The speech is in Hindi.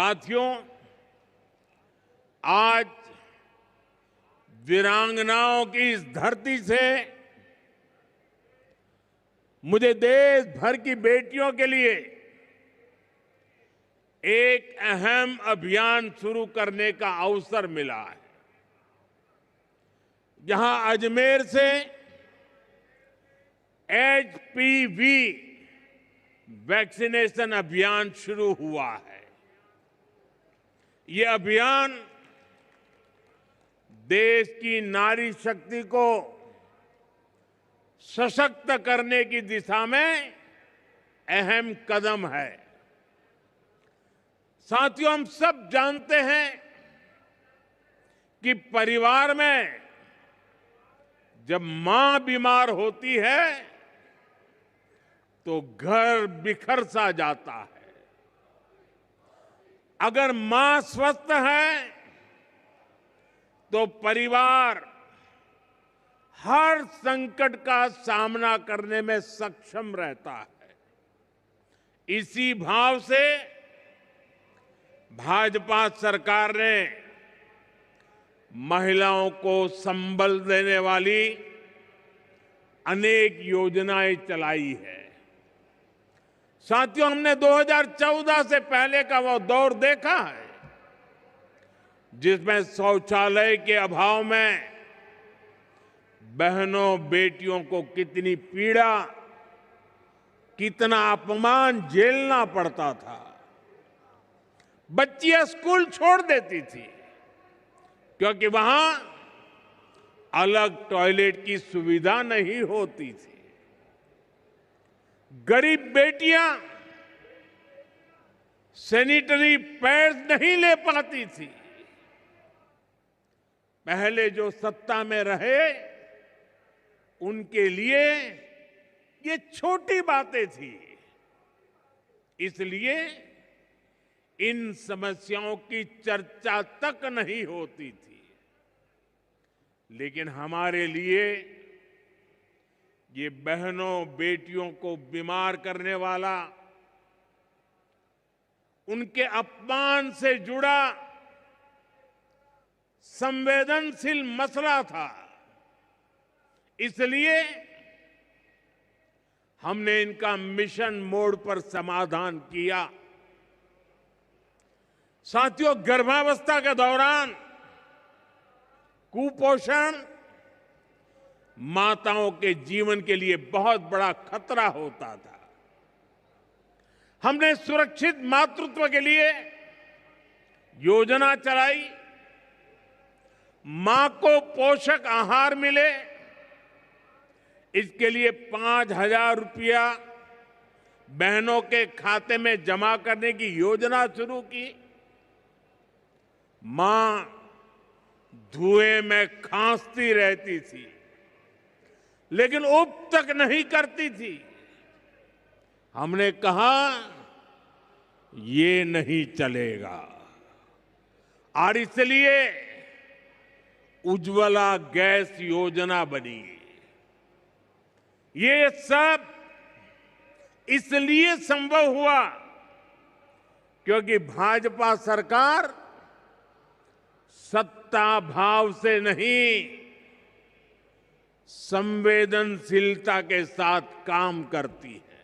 साथियों, आज वीरांगनाओं की इस धरती से मुझे देश भर की बेटियों के लिए एक अहम अभियान शुरू करने का अवसर मिला है। जहां अजमेर से एचपीवी वैक्सीनेशन अभियान शुरू हुआ है। ये अभियान देश की नारी शक्ति को सशक्त करने की दिशा में अहम कदम है। साथियों, हम सब जानते हैं कि परिवार में जब मां बीमार होती है तो घर बिखर सा जाता है। अगर मां स्वस्थ है तो परिवार हर संकट का सामना करने में सक्षम रहता है। इसी भाव से भाजपा सरकार ने महिलाओं को संबल देने वाली अनेक योजनाएं चलाई है। साथियों, हमने 2014 से पहले का वो दौर देखा है जिसमें शौचालय के अभाव में बहनों बेटियों को कितनी पीड़ा, कितना अपमान झेलना पड़ता था। बच्चियां स्कूल छोड़ देती थी क्योंकि वहां अलग टॉयलेट की सुविधा नहीं होती थी। गरीब बेटियां सैनिटरी पैड्स नहीं ले पाती थी। पहले जो सत्ता में रहे उनके लिए ये छोटी बातें थी, इसलिए इन समस्याओं की चर्चा तक नहीं होती थी। लेकिन हमारे लिए ये बहनों बेटियों को बीमार करने वाला, उनके अपमान से जुड़ा संवेदनशील मसला था। इसलिए हमने इनका मिशन मोड पर समाधान किया। साथियों, गर्भावस्था के दौरान कुपोषण माताओं के जीवन के लिए बहुत बड़ा खतरा होता था। हमने सुरक्षित मातृत्व के लिए योजना चलाई। मां को पोषक आहार मिले, इसके लिए 5,000 रुपया बहनों के खाते में जमा करने की योजना शुरू की। मां धुएं में खांसती रहती थी लेकिन उब तक नहीं करती थी। हमने कहा ये नहीं चलेगा और इसलिए उज्ज्वला गैस योजना बनी। ये सब इसलिए संभव हुआ क्योंकि भाजपा सरकार सत्ता भाव से नहीं, संवेदनशीलता के साथ काम करती है।